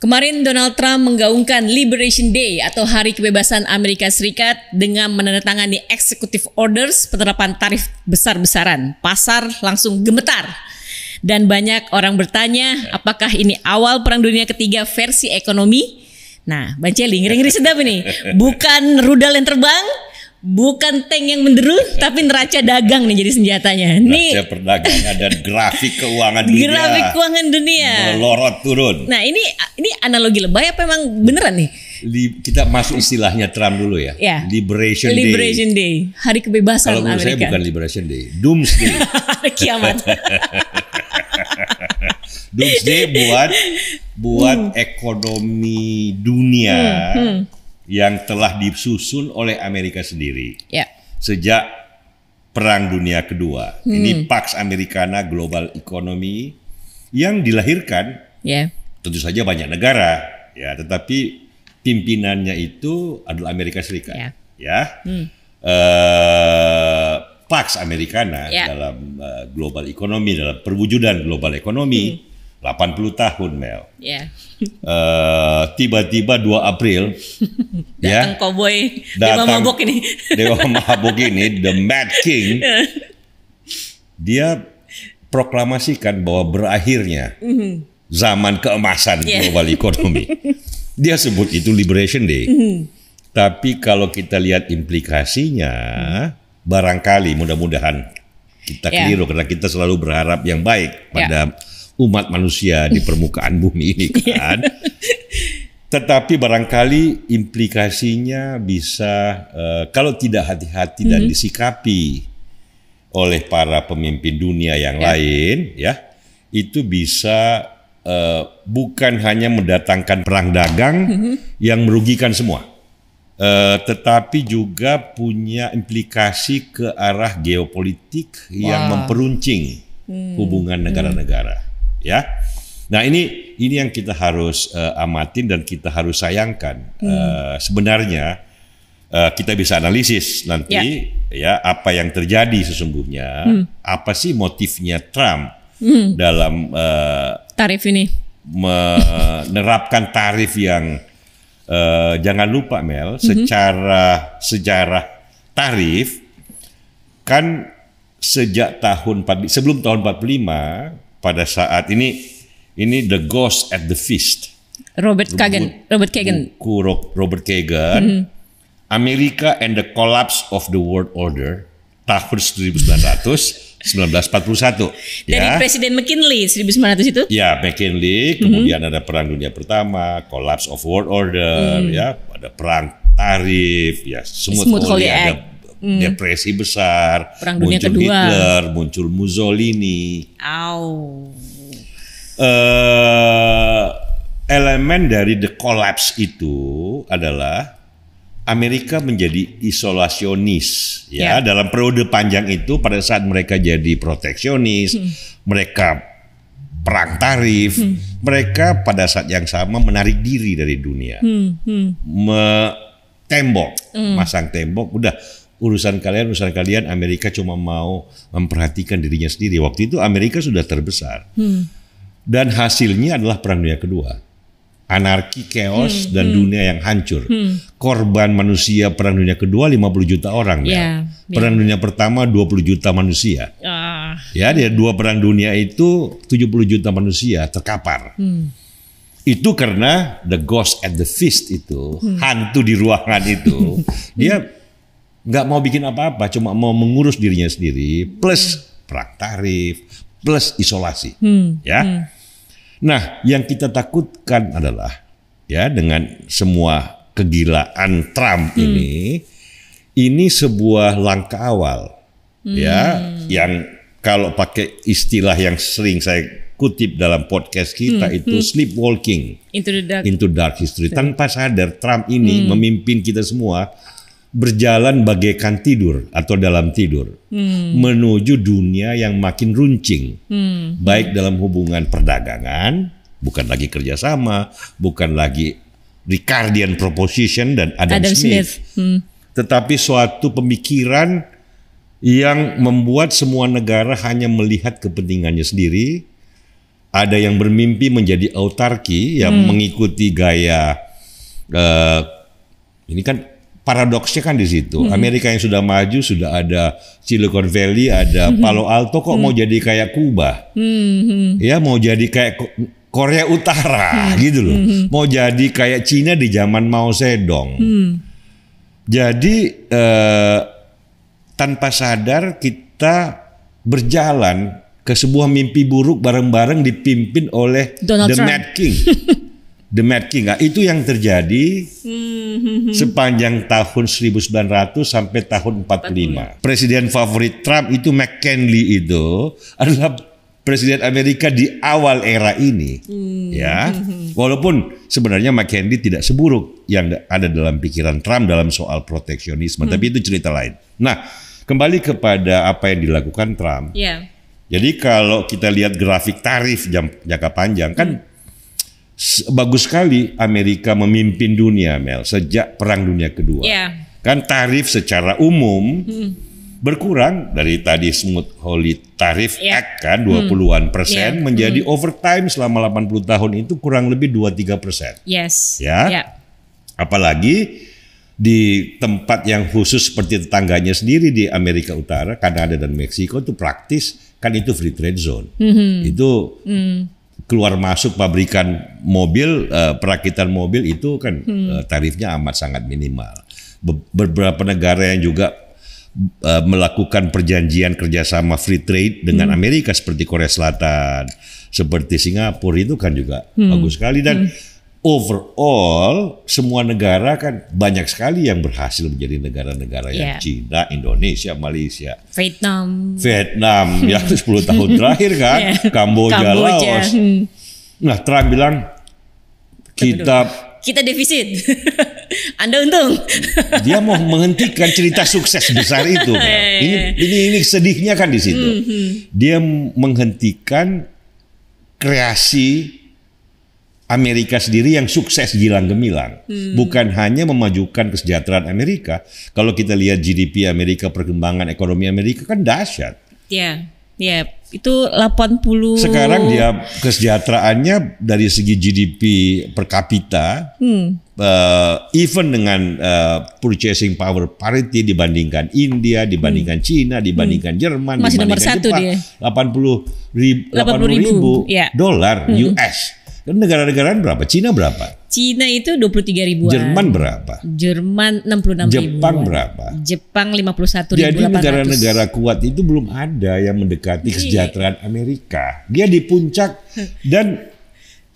Kemarin Donald Trump menggaungkan Liberation Day atau Hari Kebebasan Amerika Serikat dengan menandatangani executive orders penerapan tarif besar-besaran. Pasar langsung gemetar. Dan banyak orang bertanya apakah ini awal Perang Dunia Ketiga versi ekonomi? Nah, Bang Celi, ngeri-ngeri sedap ini. Bukan rudal yang terbang, bukan tank yang menderu, tapi neraca dagang nih jadi senjatanya. Neraca perdagangan dan grafik keuangan dunia. Grafik keuangan dunia melorot turun. Nah, ini analogi lebay apa emang beneran nih? Kita masuk istilahnya Trump dulu ya. Liberation Day. Hari kebebasan Kalau menurut Amerika. saya bukan Liberation Day, Doomsday. Kiamat. Doomsday buat ekonomi dunia yang telah disusun oleh Amerika sendiri sejak Perang Dunia Kedua. Ini Pax Americana Global Economy yang dilahirkan tentu saja banyak negara, ya, tetapi pimpinannya itu adalah Amerika Serikat, Pax Americana dalam global ekonomi, dalam perwujudan global ekonomi 80 tahun, Mel. Tiba-tiba 2 April datang cowboy Dewa Mabok ini. Dewa Mabok ini, the Mad King. Dia proklamasikan bahwa berakhirnya zaman keemasan global ekonomi. Dia sebut itu Liberation Day. Tapi kalau kita lihat implikasinya, barangkali mudah-mudahan kita keliru karena kita selalu berharap yang baik pada umat manusia di permukaan bumi ini kan. Tetapi barangkali implikasinya bisa kalau tidak hati-hati dan disikapi oleh para pemimpin dunia yang lain, itu bisa bukan hanya mendatangkan perang dagang yang merugikan semua, tetapi juga punya implikasi ke arah geopolitik yang memperuncing hubungan negara-negara. Nah ini yang kita harus amatin dan kita harus sayangkan. Sebenarnya kita bisa analisis nanti apa yang terjadi sesungguhnya, apa sih motifnya Trump dalam tarif ini, menerapkan tarif yang jangan lupa, Mel, secara sejarah tarif kan sejak sebelum tahun 45, pada saat ini The Ghost at the Feast, Robert Kagan, America and the Collapse of the World Order tahun 1941. Dari Presiden McKinley 1900 itu? Ya, McKinley, kemudian ada Perang Dunia Pertama, Collapse of World Order, ada perang tarif, Smooth Holiday, ada depresi besar, Perang Dunia muncul Kedua. Hitler, muncul Mussolini. Elemen dari the collapse itu adalah Amerika menjadi isolasionis, dalam periode panjang itu. Pada saat mereka jadi proteksionis, mereka perang tarif, mereka pada saat yang sama menarik diri dari dunia, masang tembok, udah urusan kalian, Amerika cuma mau memperhatikan dirinya sendiri. Waktu itu Amerika sudah terbesar. Dan hasilnya adalah Perang Dunia Kedua. Anarki, chaos, dan dunia yang hancur. Korban manusia Perang Dunia Kedua 50 juta orang. Perang Dunia Pertama 20 juta manusia. Dia 2 perang dunia itu 70 juta manusia terkapar. Itu karena the ghost at the feast itu, hantu di ruangan itu, dia nggak mau bikin apa-apa, cuma mau mengurus dirinya sendiri, plus perang tarif, plus isolasi. Nah, yang kita takutkan adalah dengan semua kegilaan Trump ini sebuah langkah awal, yang kalau pakai istilah yang sering saya kutip dalam podcast kita itu sleepwalking into dark history. Tanpa sadar Trump ini memimpin kita semua berjalan bagaikan tidur atau dalam tidur menuju dunia yang makin runcing, baik dalam hubungan perdagangan, bukan lagi kerjasama, bukan lagi Ricardian Proposition dan Adam Smith. Tetapi suatu pemikiran yang membuat semua negara hanya melihat kepentingannya sendiri ada yang bermimpi menjadi autarki yang mengikuti gaya ini kan paradoksnya kan di situ. Amerika yang sudah maju, sudah ada Silicon Valley, ada Palo Alto, kok mau jadi kayak Kuba, ya mau jadi kayak Korea Utara gitu loh, mau jadi kayak Cina di zaman Mao Zedong. Jadi tanpa sadar kita berjalan ke sebuah mimpi buruk bareng-bareng dipimpin oleh Donald Trump. Mad King. The Mad King. Nah, itu yang terjadi sepanjang tahun 1900 sampai tahun 45. Presiden favorit Trump itu McKinley, itu adalah presiden Amerika di awal era ini. Ya, walaupun sebenarnya McKinley tidak seburuk yang ada dalam pikiran Trump dalam soal proteksionisme, tapi itu cerita lain. Nah, kembali kepada apa yang dilakukan Trump. Yeah. Jadi kalau kita lihat grafik tarif jangka panjang kan bagus sekali Amerika memimpin dunia, Mel, sejak Perang Dunia Kedua. Yeah. Kan tarif secara umum berkurang dari tadi Smooth Hawley Tariff Act kan 20-an persen menjadi overtime selama 80 tahun itu kurang lebih 2-3%. Yes. Ya. Yeah. Apalagi di tempat yang khusus seperti tetangganya sendiri di Amerika Utara, Kanada dan Meksiko itu praktis kan itu free trade zone. Itu keluar masuk pabrikan mobil, perakitan mobil itu kan tarifnya amat sangat minimal. Beberapa negara yang juga melakukan perjanjian kerjasama free trade dengan Amerika seperti Korea Selatan, seperti Singapura itu kan juga bagus sekali. Dan overall semua negara kan banyak sekali yang berhasil menjadi negara-negara yang Cina, Indonesia, Malaysia, Vietnam ya 10 tahun terakhir kan, Kamboja, Laos. Nah, Trump bilang kita defisit. Anda untung. Dia mau menghentikan cerita sukses besar itu. Ini sedihnya kan di situ. Dia menghentikan kreasi Amerika sendiri yang sukses gilang gemilang. Bukan hanya memajukan kesejahteraan Amerika. Kalau kita lihat GDP Amerika, perkembangan ekonomi Amerika kan dahsyat. Ya, itu 80. Sekarang dia kesejahteraannya dari segi GDP per kapita, even dengan purchasing power parity dibandingkan India, dibandingkan Cina, dibandingkan Jerman, masih dibandingkan nomor 1 Jepang, dia. 80 ribu dolar US. Dan negara-negaraan berapa? Cina berapa? Cina itu 23 ribuan. Jerman berapa? Jerman 66 ribuan. Jepang berapa? Jepang 51 ribu. Jadi negara-negara kuat itu belum ada yang mendekati kesejahteraan Amerika. Dia di puncak dan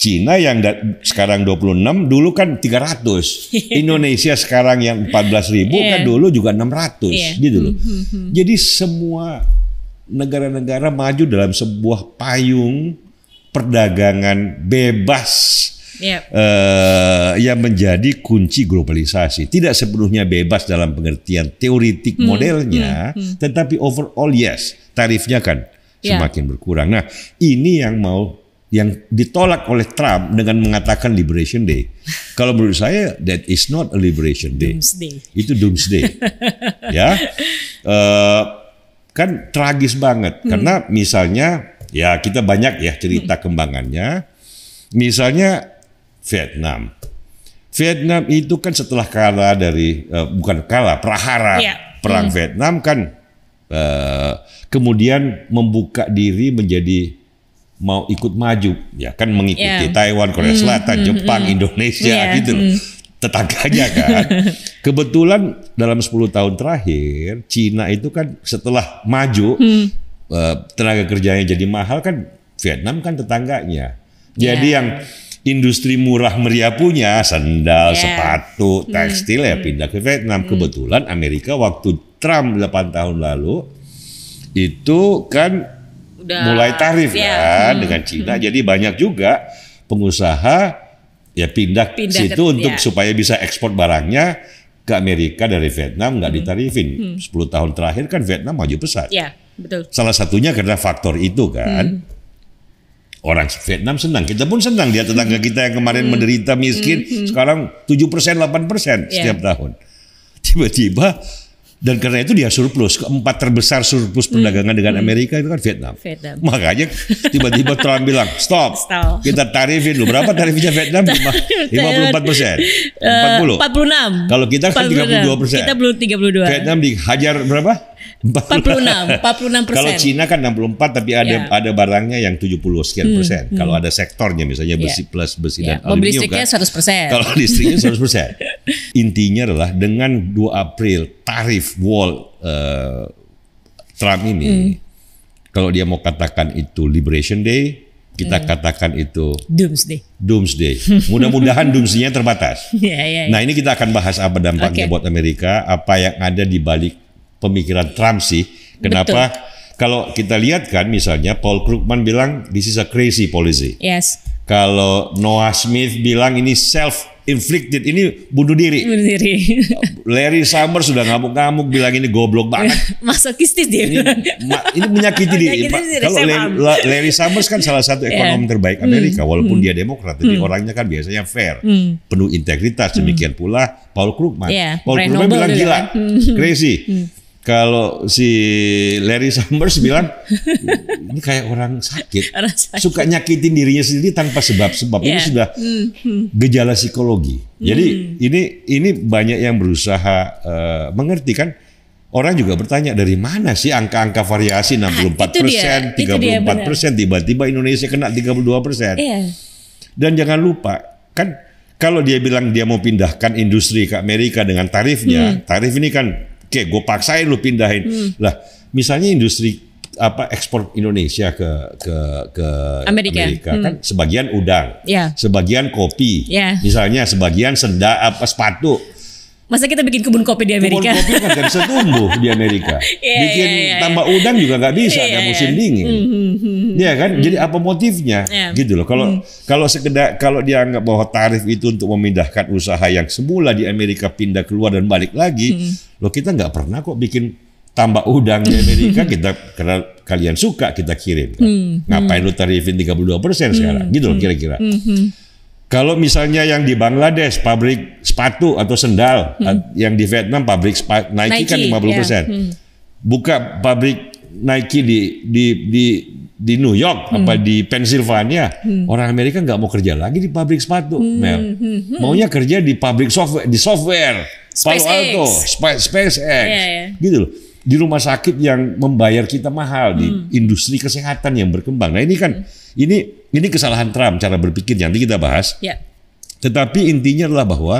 Cina yang sekarang 26, dulu kan 300. Indonesia sekarang yang 14 ribu kan dulu juga 600 gitu loh. Jadi semua negara-negara maju dalam sebuah payung perdagangan bebas yang menjadi kunci globalisasi. Tidak sepenuhnya bebas dalam pengertian teoritik modelnya, tetapi overall yes, tarifnya kan semakin berkurang. Nah, ini yang ditolak oleh Trump dengan mengatakan Liberation Day. Kalau menurut saya that is not a Liberation Day. Doomsday. Itu Doomsday. Ya. Kan tragis banget karena misalnya ya kita banyak ya cerita kembangannya. Misalnya Vietnam itu kan setelah kalah dari bukan kalah, prahara perang Vietnam kan kemudian membuka diri menjadi mau ikut maju ya kan, mengikuti Taiwan, Korea Selatan, Jepang, Indonesia gitu loh. Tetangganya kan. Kebetulan dalam 10 tahun terakhir Cina itu kan setelah maju tenaga kerjanya jadi mahal kan, Vietnam kan tetangganya. Jadi yang industri murah meriah punya sandal, sepatu, tekstil ya pindah ke Vietnam. Kebetulan Amerika waktu Trump 8 tahun lalu itu kan mulai tarif kan dengan Cina. Jadi banyak juga pengusaha ya pindah situ untuk supaya bisa ekspor barangnya ke Amerika dari Vietnam, nggak ditarifin. 10 tahun terakhir kan Vietnam maju pesat. Betul. Salah satunya karena faktor itu kan. Orang Vietnam senang, kita pun senang. Dia tetangga kita yang kemarin menderita miskin, sekarang 7%, 8% setiap tahun. Tiba-tiba Dan karena itu dia surplus. Keempat terbesar surplus perdagangan dengan Amerika itu kan Vietnam. Makanya tiba-tiba Trump bilang, stop. Kita tarifin lu. Berapa tarifnya Vietnam? 54%. 40. 46. Kalau kita kan 32%. Kita belum 32. Vietnam dihajar berapa? 46%. Kalau Cina kan 64, tapi ada barangnya yang 70 sekian persen. Kalau ada sektornya misalnya besi plus, besi dan mobil aluminium listriknya kan. 100%. Kalau listriknya 100%. Intinya adalah dengan 2 April tarif wall Trump ini, kalau dia mau katakan itu Liberation Day, kita katakan itu Doomsday. Mudah-mudahan Doomsday-nya terbatas. Nah, ini kita akan bahas apa dampaknya buat Amerika, apa yang ada di balik pemikiran Trump sih. Kenapa? Kalau kita lihat kan misalnya Paul Krugman bilang this is a crazy policy. Yes. Kalau Noah Smith bilang ini self-inflicted, ini bunuh diri. Larry Summers sudah ngamuk-ngamuk bilang ini goblok banget. Masokistis dia. Ini menyakiti diri. Kalau Larry Summers kan salah satu ekonom terbaik Amerika, walaupun dia Demokrat, tapi orangnya kan biasanya fair, penuh integritas. Demikian pula Paul Krugman. Paul Krugman bilang gila, crazy. Kalau si Larry Summers bilang ini kayak orang sakit, suka nyakitin dirinya sendiri tanpa sebab-sebab. Ini sudah gejala psikologi. Jadi ini banyak yang berusaha mengerti kan. Orang juga bertanya dari mana sih angka-angka variasi 64%, 34%, tiba-tiba Indonesia kena 32%. Dan jangan lupa kan kalau dia bilang dia mau pindahkan industri ke Amerika dengan tarifnya, tarif ini kan oke, gue paksain lu pindahin. Lah, misalnya industri ekspor Indonesia ke Amerika kan sebagian udang, sebagian kopi, misalnya sebagian sepatu. Masa kita bikin kebun kopi di Amerika? Kebun kopi kan gak bisa tumbuh di Amerika. Bikin tambah udang juga gak bisa, ada musim dingin. Iya kan? Jadi apa motifnya? Gitu loh. Kalau dia anggap bahwa tarif itu untuk memindahkan usaha yang semula di Amerika pindah keluar dan balik lagi, loh kita nggak pernah kok bikin tambah udang di Amerika, kita karena kalian suka kita kirim. Kan? Ngapain lu tarifin 32% sekarang? Gitu loh kira-kira. Kalau misalnya yang di Bangladesh pabrik sepatu atau sendal, yang di Vietnam pabrik Nike kan 50%. Buka pabrik Nike di New York apa di Pennsylvania, orang Amerika nggak mau kerja lagi di pabrik sepatu, Mel. Maunya kerja di pabrik software, Palo Alto, SpaceX, gitu loh. Di rumah sakit yang membayar kita mahal, di industri kesehatan yang berkembang. Nah ini kan ini kesalahan Trump cara berpikir, nanti kita bahas. Tetapi intinya adalah bahwa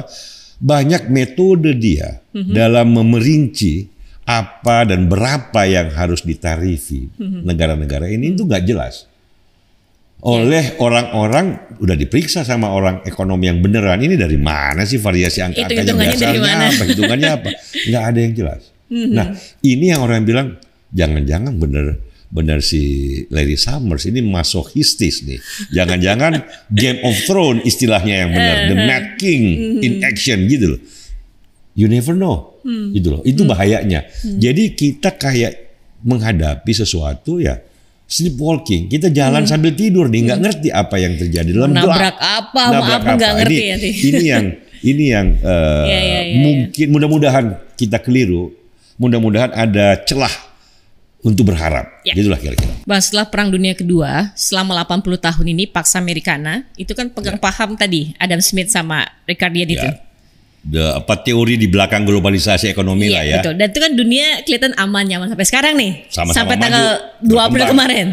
banyak metode dia dalam memerinci apa dan berapa yang harus ditarifi negara-negara ini itu nggak jelas. Oleh orang-orang udah diperiksa sama orang ekonomi yang beneran, ini dari mana sih variasi angka-angkanya, dasarnya apa, hitungannya apa, nggak ada yang jelas. Nah ini yang orang bilang jangan-jangan bener si Larry Summers ini masokistis nih, jangan-jangan Game of Thrones istilahnya yang benar, the Mad King in action gitu loh. You never know, gitu loh. Itu bahayanya. Jadi kita kayak menghadapi sesuatu ya sleepwalking. Kita jalan sambil tidur nih, nggak ngerti apa yang terjadi dalam nabrak apa nggak ngerti ya. Ini yang mungkin mudah-mudahan kita keliru. Mudah-mudahan ada celah untuk berharap. Gitulah kira-kira. Bang, setelah Perang Dunia Kedua, selama 80 tahun ini Pax Americana itu kan pegang paham tadi Adam Smith sama Ricardian itu. Teori di belakang globalisasi ekonomi lah ya. Betul. Dan itu kan dunia kelihatan aman nyaman sampai sekarang nih. Sama-sama sampai tanggal 2 April kemarin.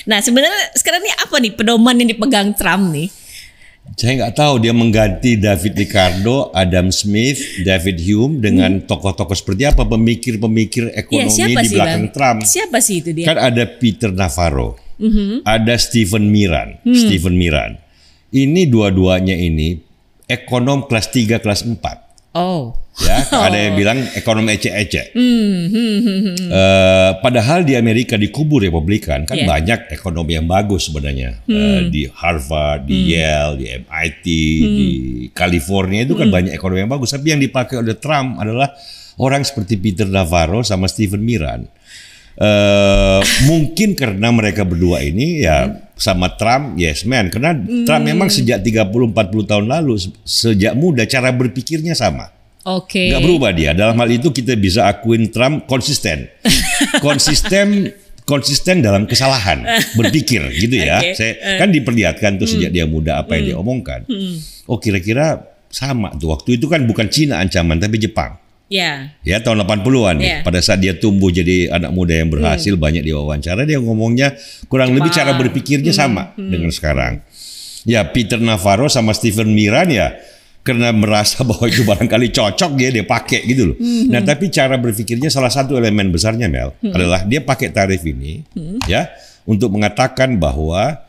Nah sebenarnya sekarang ini apa nih pedoman yang dipegang Trump nih? Saya nggak tahu dia mengganti David Ricardo, Adam Smith, David Hume dengan tokoh-tokoh seperti apa, pemikir-pemikir ekonomi di belakang Trump. Siapa sih itu dia? Kan ada Peter Navarro, ada Stephen Miran. Ini dua-duanya ini ekonom kelas 3, kelas 4. Ya, ada yang bilang ekonom ecek-ecek. Padahal di Amerika di kubu Republikan kan banyak ekonomi yang bagus sebenarnya. Di Harvard, di Yale, di MIT, di California itu kan banyak ekonomi yang bagus. Tapi yang dipakai oleh Trump adalah orang seperti Peter Navarro sama Stephen Miran. Mungkin karena mereka berdua ini ya sama Trump yes man, karena Trump memang sejak 30-40 tahun lalu sejak muda cara berpikirnya sama. Oke. Nggak berubah dia. Dalam hal itu kita bisa akuin Trump konsisten. konsisten dalam kesalahan berpikir gitu ya. Okay. Saya kan diperlihatkan tuh sejak dia muda apa yang dia omongkan. Oh kira-kira sama tuh. Waktu itu kan bukan Cina ancaman tapi Jepang. Ya. Ya tahun 80-an nih. Pada saat dia tumbuh jadi anak muda yang berhasil, banyak diwawancara, dia ngomongnya kurang lebih cara berpikirnya sama dengan sekarang. Ya Peter Navarro sama Stephen Miran ya karena merasa bahwa itu barangkali cocok dia pakai gitu loh. Nah tapi cara berpikirnya salah satu elemen besarnya Mel adalah dia pakai tarif ini ya untuk mengatakan bahwa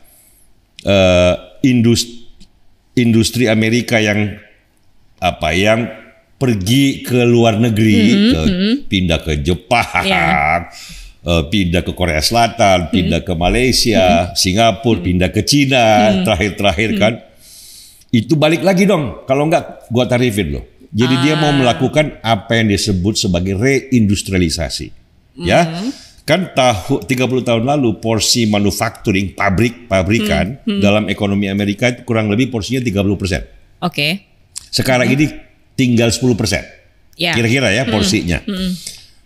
industri Amerika yang pergi ke luar negeri, pindah ke Jepang, pindah ke Korea Selatan, pindah ke Malaysia, Singapura, pindah ke Cina, terakhir kan. Itu balik lagi dong, kalau enggak gua tarifin loh. Jadi dia mau melakukan apa yang disebut sebagai reindustrialisasi. Ya, kan 30 tahun lalu porsi manufacturing, pabrikan dalam ekonomi Amerika itu kurang lebih porsinya 30%. Oke. Sekarang ini tinggal 10%. Kira-kira ya porsinya.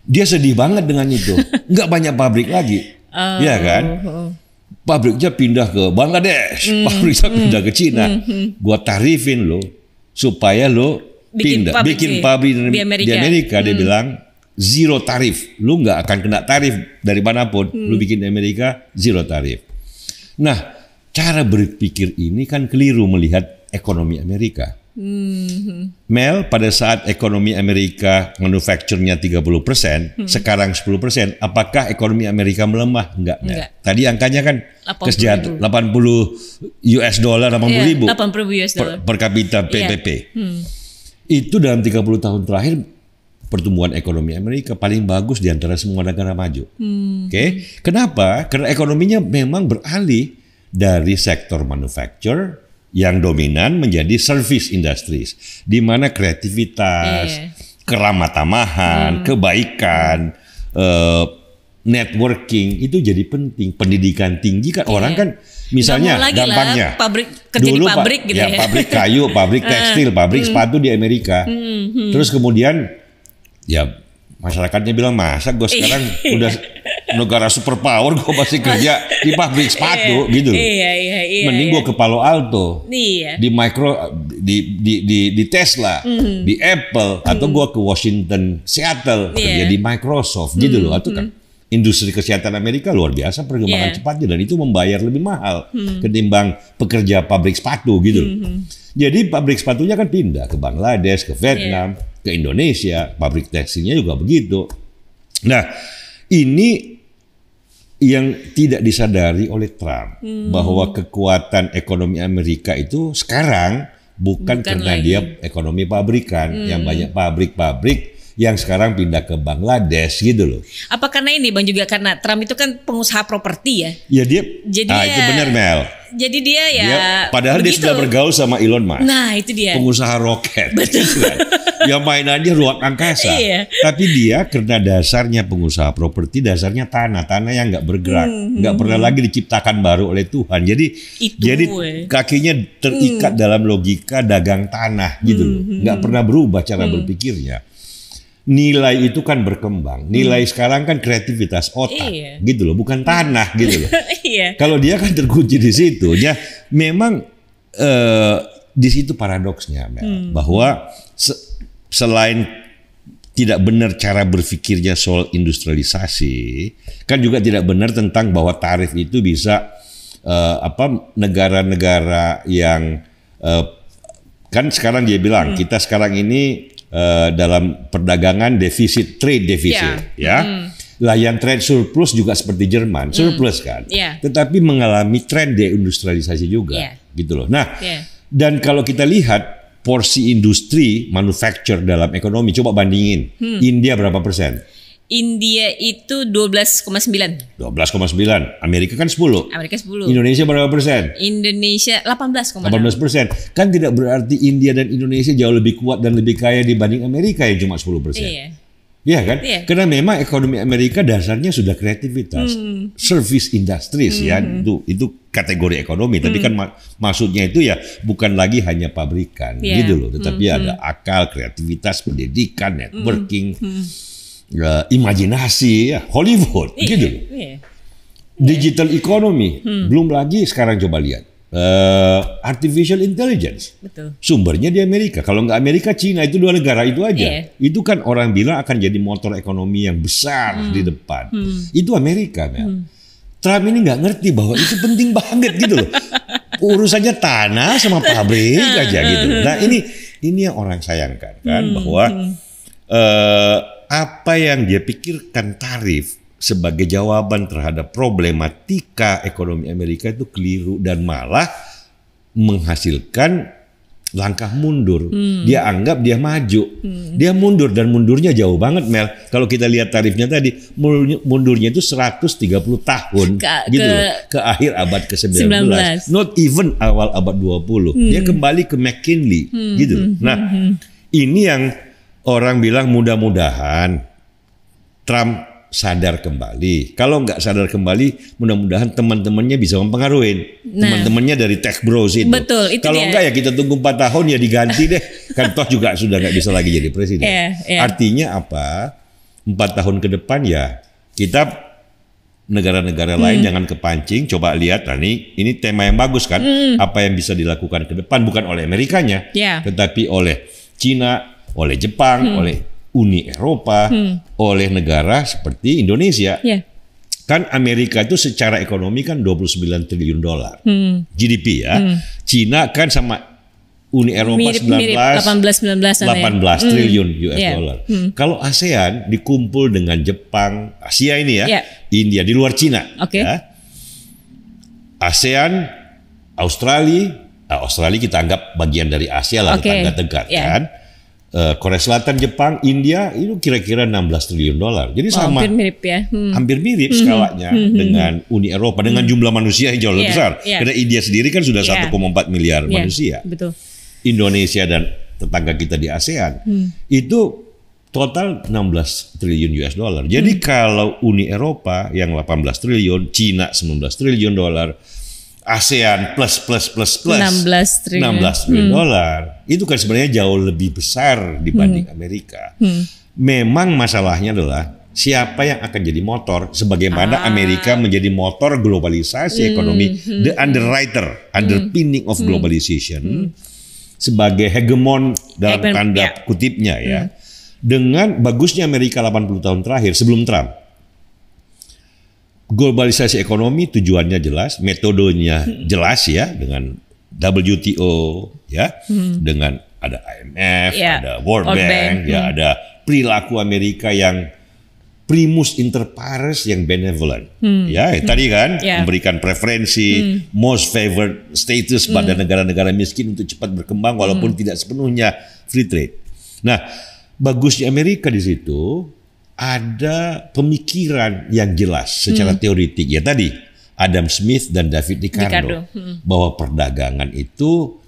Dia sedih banget dengan itu. Enggak banyak pabrik lagi. Iya kan? Pabriknya pindah ke Bangladesh, pabriknya pindah ke Cina. Gua tarifin lo supaya lo bikin pabrik di Amerika. Dia bilang zero tarif. Lu nggak akan kena tarif dari manapun. Lu bikin di Amerika zero tarif. Nah, cara berpikir ini kan keliru melihat ekonomi Amerika. Mel, pada saat ekonomi Amerika manufacture-nya 30%, sekarang 10%, apakah ekonomi Amerika melemah? Enggak. Tadi angkanya kan kesejahteraan 80 US dollar, 80 ribu per kapita PPP. Itu dalam 30 tahun terakhir pertumbuhan ekonomi Amerika paling bagus di antara semua negara maju. Oke. Kenapa? Karena ekonominya memang beralih dari sektor manufacture yang dominan menjadi service industries, di mana kreativitas, keramatamahan, kebaikan, networking itu jadi penting. Pendidikan tinggi kan orang kan misalnya gampangnya dulu pabrik gitu ya, pabrik kayu, pabrik tekstil, pabrik sepatu di Amerika. Terus kemudian ya masyarakatnya bilang masa gue sekarang udah negara superpower gue masih kerja di pabrik sepatu gitu loh. Mending gue ke Palo Alto, di di Tesla, di Apple, atau gue ke Washington, Seattle kerja di Microsoft gitu loh. Atau kan industri kesehatan Amerika luar biasa perkembangan cepatnya dan itu membayar lebih mahal ketimbang pekerja pabrik sepatu gitu loh. Jadi pabrik sepatunya kan pindah ke Bangladesh, ke Vietnam, ke Indonesia, pabrik tekstilnya juga begitu. Nah, ini yang tidak disadari oleh Trump bahwa kekuatan ekonomi Amerika itu sekarang bukan karena lagi dia ekonomi pabrikan yang banyak pabrik-pabrik yang sekarang pindah ke Bangladesh gitu loh. Apa karena ini Bang juga karena Trump itu kan pengusaha properti ya? Ya dia. Jadi itu benar Mel. Jadi dia padahal begitu. Dia sudah bergaul sama Elon Musk. Nah itu dia. Pengusaha roket. Betul. Yang mainannya ruang angkasa. Tapi dia karena dasarnya pengusaha properti, dasarnya tanah yang nggak bergerak, nggak pernah lagi diciptakan baru oleh Tuhan. Jadi kakinya terikat dalam logika dagang tanah gitu loh. Nggak pernah berubah cara berpikirnya. Nilai itu kan berkembang. Nilai sekarang kan kreativitas otak, gitu loh, bukan tanah gitu loh. Kalau dia kan terkunci di situ, ya memang di situ paradoksnya, Mel, bahwa selain tidak benar cara berpikirnya soal industrialisasi, kan juga tidak benar tentang bahwa tarif itu bisa negara-negara yang kan sekarang dia bilang kita sekarang ini dalam perdagangan trade defisit, Lah yang trade surplus juga seperti Jerman, surplus kan. Tetapi mengalami tren deindustrialisasi juga, gitu loh. Nah, dan kalau kita lihat porsi industri manufacture dalam ekonomi, coba bandingin. India berapa persen? India itu 12,9. 12,9. Amerika kan 10. Amerika 10. Indonesia berapa persen? Indonesia 18,6. 18%. Kan tidak berarti India dan Indonesia jauh lebih kuat dan lebih kaya dibanding Amerika yang cuma 10%. Iya kan? Iya. Karena memang ekonomi Amerika dasarnya sudah kreativitas, service industries ya, itu kategori ekonomi. Tapi kan maksudnya itu ya bukan lagi hanya pabrikan gitu loh, tetapi ada akal, kreativitas, pendidikan, networking, imajinasi, ya, Hollywood gitu loh. Digital economy, belum lagi sekarang coba lihat. Artificial intelligence. Betul. Sumbernya di Amerika. Kalau nggak Amerika, Cina, itu dua negara itu aja. Itu kan orang bilang akan jadi motor ekonomi yang besar di depan. Itu Amerika, Mel. Trump ini nggak ngerti bahwa itu penting banget gitu loh. Urusannya tanah sama pabrik aja gitu. Nah ini yang orang sayangkan kan bahwa apa yang dia pikirkan tarif sebagai jawaban terhadap problematika ekonomi Amerika itu keliru dan malah menghasilkan langkah mundur. Dia anggap dia maju. Dia mundur dan mundurnya jauh banget, Mel. Kalau kita lihat tarifnya tadi, mundurnya itu 130 tahun gitu loh, ke akhir abad ke-19. Not even awal abad 20. Dia kembali ke McKinley gitu. Nah, ini yang orang bilang mudah-mudahan Trump sadar kembali. Kalau nggak sadar kembali, mudah-mudahan teman-temannya bisa mempengaruhi. Teman-temannya dari tech bros itu. Betul, itu kalau dia. enggak ya kita tunggu 4 tahun ya diganti deh. Kan toh juga sudah nggak bisa lagi jadi presiden. Artinya apa? 4 tahun ke depan ya kita negara-negara lain jangan kepancing. Coba lihat, nah ini tema yang bagus kan. Apa yang bisa dilakukan ke depan bukan oleh Amerikanya, tetapi oleh Cina, oleh Jepang, oleh Uni Eropa, oleh negara seperti Indonesia. Kan Amerika itu secara ekonomi kan 29 triliun dolar GDP ya. Cina kan sama Uni Eropa mirip 18 triliun US dollar. Kalau ASEAN dikumpul dengan Jepang, Asia ini ya, India di luar Cina. Ya. ASEAN, Australia kita anggap bagian dari Asia lah, tetangga dekat kan. Korea Selatan, Jepang, India itu kira-kira 16 triliun dolar. Jadi sama. Hampir mirip ya. Hampir mirip skalanya dengan Uni Eropa dengan jumlah manusia yang jauh lebih besar. Karena India sendiri kan sudah 1,4 miliar manusia. Betul. Indonesia dan tetangga kita di ASEAN itu total 16 triliun US dollar. Jadi kalau Uni Eropa yang 18 triliun, Cina 19 triliun dolar, ASEAN plus 16 triliun dolar. Itu kan sebenarnya jauh lebih besar dibanding Amerika. Memang masalahnya adalah siapa yang akan jadi motor sebagaimana Amerika menjadi motor globalisasi ekonomi, the underwriter, underpinning of globalization sebagai hegemon dalam tanda kutipnya ya. Dengan bagusnya Amerika 80 tahun terakhir sebelum Trump. Globalisasi ekonomi tujuannya jelas, metodenya jelas ya, dengan WTO ya, dengan ada IMF, ada World Bank, ya ada perilaku Amerika yang primus inter pares yang benevolent, ya tadi kan memberikan preferensi, most favored status pada negara-negara miskin untuk cepat berkembang walaupun tidak sepenuhnya free trade. Nah, bagusnya Amerika di situ. Ada pemikiran yang jelas secara teoritik. Ya tadi, Adam Smith dan David Ricardo. Bahwa perdagangan itu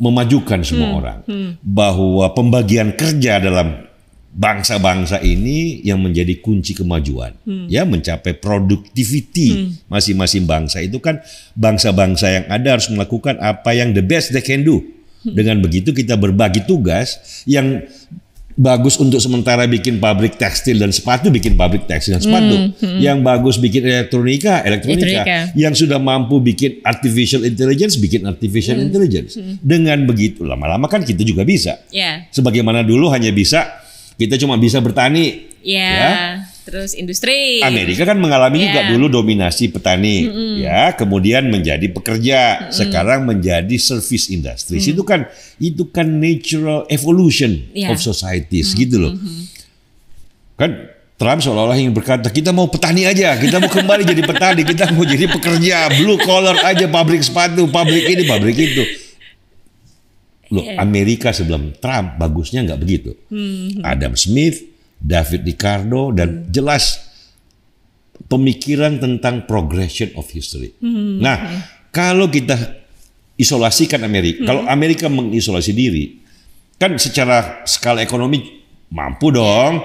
memajukan semua orang. Bahwa pembagian kerja dalam bangsa-bangsa ini yang menjadi kunci kemajuan. Ya, mencapai productivity masing-masing bangsa. Itu kan bangsa-bangsa yang ada harus melakukan apa yang the best they can do. Dengan begitu kita berbagi tugas yang bagus untuk sementara bikin pabrik tekstil dan sepatu, bikin pabrik tekstil dan sepatu. Yang bagus bikin elektronika. Yang sudah mampu bikin artificial intelligence, bikin artificial intelligence. Dengan begitu lama-lama kan kita juga bisa. Sebagaimana dulu hanya bisa, kita cuma bisa bertani. Terus industri. Amerika kan mengalami juga dulu dominasi petani, ya, kemudian menjadi pekerja, sekarang menjadi service industry. Itu kan natural evolution of societies gitu loh. Kan Trump seolah-olah ingin berkata kita mau petani aja, kita mau kembali jadi petani, kita mau jadi pekerja, blue collar aja, pabrik sepatu, pabrik ini, pabrik itu. Loh, Amerika sebelum Trump bagusnya nggak begitu. Adam Smith, David Ricardo, dan jelas pemikiran tentang progression of history. Nah, kalau kita isolasikan Amerika, kalau Amerika mengisolasi diri, kan secara skala ekonomi mampu dong.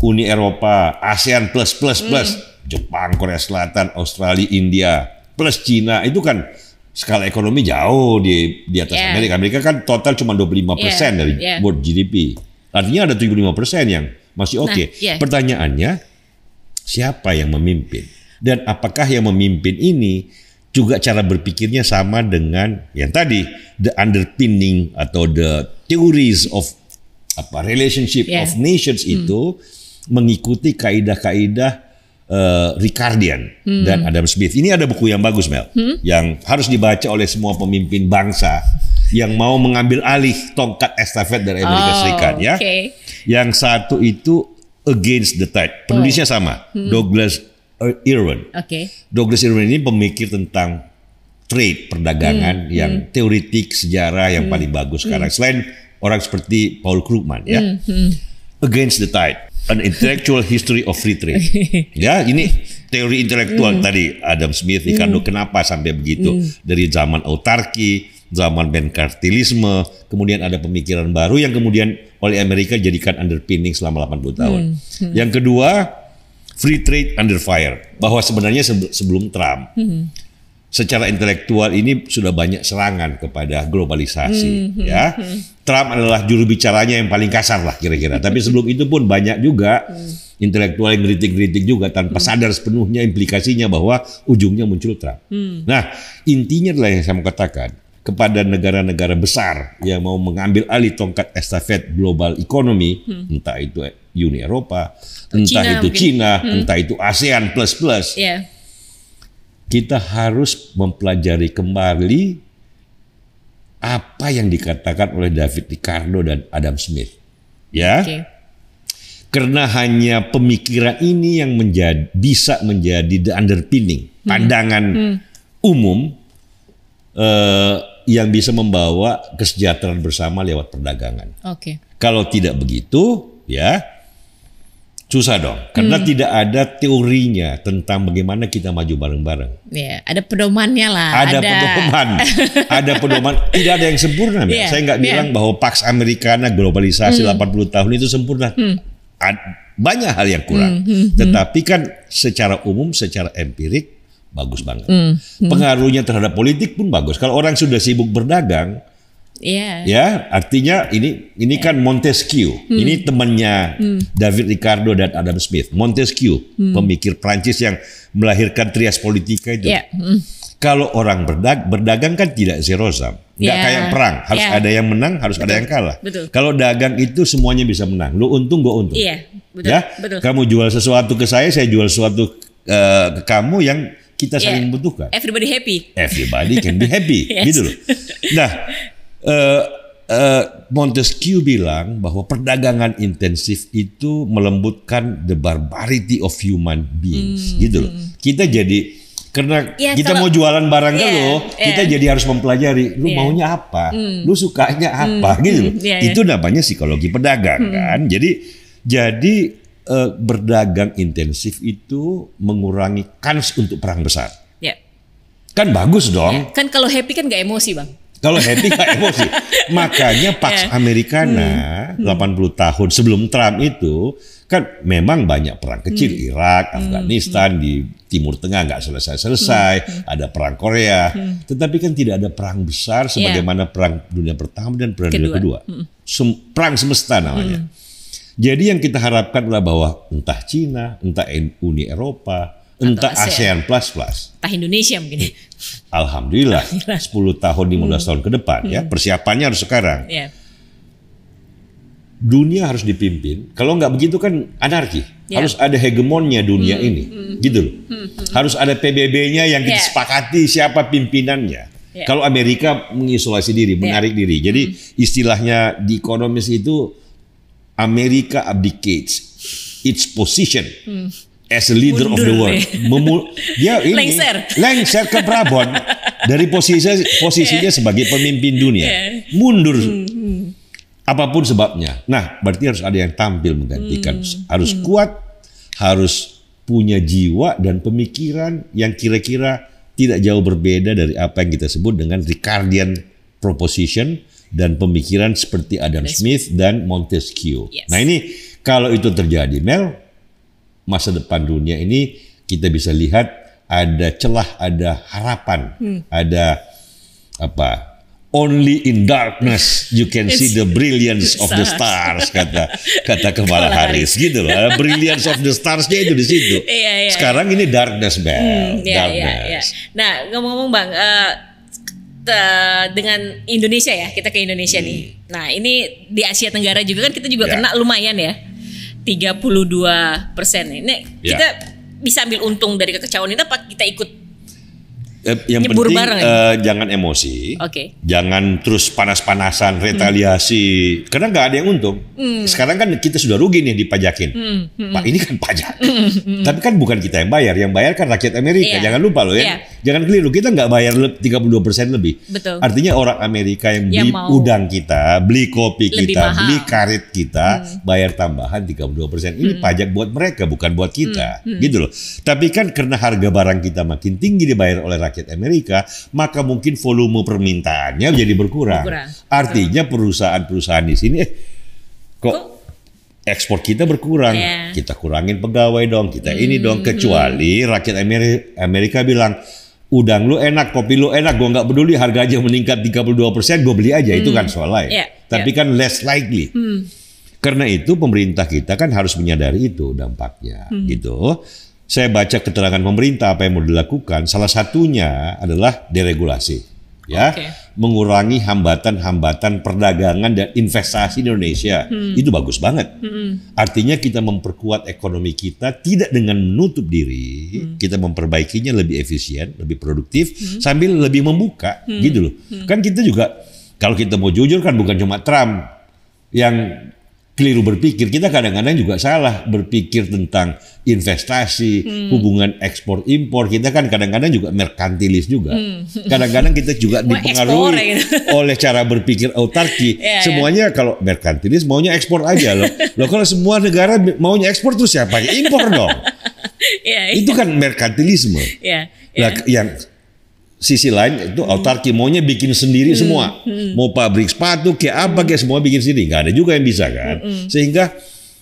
Uni Eropa, ASEAN plus, Jepang, Korea Selatan, Australia, India, plus Cina, itu kan skala ekonomi jauh di atas Amerika. Amerika kan total cuma 25% dari world GDP. Artinya ada 75% yang masih oke. Pertanyaannya, siapa yang memimpin? Dan apakah yang memimpin ini juga cara berpikirnya sama dengan yang tadi, the underpinning atau the theories of relationship of nations itu mengikuti kaidah-kaidah Ricardian dan Adam Smith. Ini ada buku yang bagus, Mel, yang harus dibaca oleh semua pemimpin bangsa yang mau mengambil alih tongkat estafet dari Amerika Serikat. Ya, yang satu itu Against the Tide. Penulisnya sama, Douglas Irwin. Douglas Irwin ini pemikir tentang trade, perdagangan yang teoritik, sejarah yang paling bagus sekarang. Selain orang seperti Paul Krugman, ya, Against the Tide. An Intellectual History of Free Trade. Ya, ini teori intelektual tadi Adam Smith, Ricardo, kenapa sampai begitu? Dari zaman autarki, zaman merkantilisme, kemudian ada pemikiran baru yang kemudian oleh Amerika jadikan underpinning selama 80 tahun. Yang kedua, free trade under fire, bahwa sebenarnya sebelum Trump, secara intelektual ini sudah banyak serangan kepada globalisasi. Ya, Trump adalah juru bicaranya yang paling kasar lah kira-kira. Tapi sebelum itu pun banyak juga intelektual yang kritik-kritik juga tanpa sadar sepenuhnya implikasinya bahwa ujungnya muncul Trump. Nah, intinya adalah yang saya mau katakan kepada negara-negara besar yang mau mengambil alih tongkat estafet global ekonomi, entah itu Uni Eropa, entah itu Cina, entah itu ASEAN plus. Kita harus mempelajari kembali apa yang dikatakan oleh David Ricardo dan Adam Smith. Ya, karena hanya pemikiran ini yang bisa menjadi the underpinning, pandangan umum yang bisa membawa kesejahteraan bersama lewat perdagangan. Kalau tidak begitu, ya susah dong, karena tidak ada teorinya tentang bagaimana kita maju bareng-bareng. Ya, ada pedomannya lah. Ada pedoman. Tidak ada yang sempurna. Saya nggak bilang bahwa Pax Americana globalisasi 80 tahun itu sempurna. Banyak hal yang kurang. Tetapi kan secara umum, secara empirik bagus banget. Pengaruhnya terhadap politik pun bagus. Kalau orang sudah sibuk berdagang, ya, artinya ini kan Montesquieu. Ini temannya David Ricardo dan Adam Smith. Montesquieu, pemikir Prancis yang melahirkan trias politika itu. Kalau orang berdagang kan tidak zero sum. Nggak kayak perang, harus ada yang menang, harus ada yang kalah. Kalau dagang itu semuanya bisa menang. Lu untung, gua untung. Kamu jual sesuatu ke saya jual sesuatu ke kamu yang kita saling membutuhkan. Everybody happy. Everybody can be happy, gitu loh. Nah, Montesquieu bilang bahwa perdagangan intensif itu melembutkan the barbarity of human beings, gitu loh. Kita jadi karena kita mau jualan barang lo, kita jadi harus mempelajari lu maunya apa, lu sukanya apa, gitu loh. Itu namanya psikologi pedagang kan. Jadi berdagang intensif itu mengurangi kans untuk perang besar. Kan bagus dong. Kan kalau happy kan gak emosi, Bang. Kalau happy gak emosi. Makanya Pax Americana 80 tahun sebelum Trump itu kan memang banyak perang kecil, Irak, Afghanistan, di Timur Tengah nggak selesai-selesai, ada perang Korea, tetapi kan tidak ada perang besar sebagaimana perang dunia pertama dan perang dunia kedua. Perang semesta namanya. Jadi yang kita harapkan adalah bahwa entah Cina, entah Uni Eropa, entah ASEAN plus, entah Indonesia mungkin. Alhamdulillah 10 tahun, 15 tahun ke depan ya, persiapannya harus sekarang. Dunia harus dipimpin. Kalau nggak begitu kan anarki. Harus ada hegemonnya dunia ini, gitu loh. Harus ada PBB-nya yang disepakati siapa pimpinannya. Kalau Amerika mengisolasi diri, menarik diri. Jadi istilahnya di ekonomis itu Amerika abdicates its position as a leader of the world. Dia ini lengser ke Prabon dari posisinya sebagai pemimpin dunia. Mundur. Apapun sebabnya. Nah, berarti harus ada yang tampil menggantikan. Harus kuat, harus punya jiwa dan pemikiran yang kira-kira tidak jauh berbeda dari apa yang kita sebut dengan Ricardian proposition dan pemikiran seperti Adam Smith dan Montesquieu. Yes. Nah ini kalau itu terjadi, Mel, masa depan dunia ini kita bisa lihat ada celah, ada harapan, ada apa? Only in darkness you can see the brilliance of the stars, kata Kamala Harris gitu loh. Brilliance of the starsnya itu di situ. Iya. Sekarang ini darkness, Bel. Iya. Nah, ngomong-ngomong Bang, dengan Indonesia ya, kita ke Indonesia nih. Nah, ini di Asia Tenggara juga kan kita juga kena lumayan ya, 32%. Ini kita bisa ambil untung dari kekecauan ini apa kita ikut yang nyebur penting bareng jangan emosi, Oke. jangan terus panas-panasan, retaliasi, karena nggak ada yang untung. Sekarang kan kita sudah rugi nih dipajakin. Pak, ini kan pajak, tapi kan bukan kita yang bayar kan rakyat Amerika. Jangan lupa loh ya, jangan keliru, kita nggak bayar 32% lebih. Betul. Artinya orang Amerika yang beli udang kita, beli kopi kita, beli karet kita, bayar tambahan 32%. Ini pajak buat mereka, bukan buat kita, gitu loh. Tapi kan karena harga barang kita makin tinggi dibayar oleh rakyat Amerika, maka mungkin volume permintaannya jadi berkurang. Artinya perusahaan-perusahaan di sini kok ekspor kita berkurang, kita kurangin pegawai dong, kita ini dong, kecuali rakyat Amerika bilang, udang lu enak, kopi lu enak, gue nggak peduli harga aja meningkat 32%, gue beli aja, itu kan soal lain. Tapi kan less likely. Karena itu pemerintah kita kan harus menyadari itu dampaknya, gitu. Saya baca keterangan pemerintah apa yang mau dilakukan, salah satunya adalah deregulasi, ya, mengurangi hambatan-hambatan perdagangan dan investasi di Indonesia. Itu bagus banget. Artinya kita memperkuat ekonomi kita tidak dengan menutup diri, kita memperbaikinya lebih efisien, lebih produktif, sambil lebih membuka, gitu loh. Kan kita juga, kalau kita mau jujur kan bukan cuma Trump yang keliru berpikir, kita kadang-kadang juga salah berpikir tentang investasi, hubungan ekspor impor. Kita kan kadang-kadang juga merkantilis juga. Kadang-kadang kita juga dipengaruhi oleh cara berpikir autarki. Semuanya kalau merkantilis maunya ekspor aja loh. Loh kalau semua negara maunya ekspor terus siapa yang impor dong? Itu kan merkantilisme. Nah, yang sisi lain itu autarki, maunya bikin sendiri semua. Mau pabrik sepatu kayak apa kayak semua bikin sendiri. Nggak ada juga yang bisa kan. Sehingga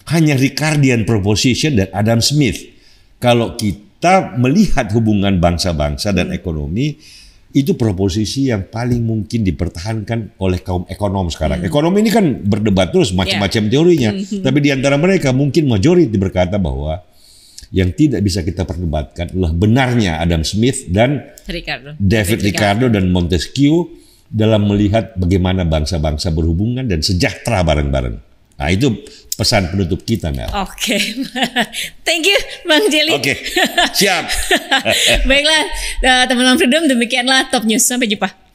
hanya Ricardian proposition dan Adam Smith. Kalau kita melihat hubungan bangsa-bangsa dan ekonomi, itu proposisi yang paling mungkin dipertahankan oleh kaum ekonom sekarang. Ekonomi ini kan berdebat terus macam-macam teorinya. Tapi di antara mereka mungkin majority berkata bahwa yang tidak bisa kita perdebatkan adalah benarnya Adam Smith dan David Ricardo dan Montesquieu dalam melihat bagaimana bangsa-bangsa berhubungan dan sejahtera bareng-bareng. Nah itu pesan penutup kita, Mel. Thank you Bang Jelly. Siap. Baiklah teman-teman Freedom, demikianlah Top News. Sampai jumpa.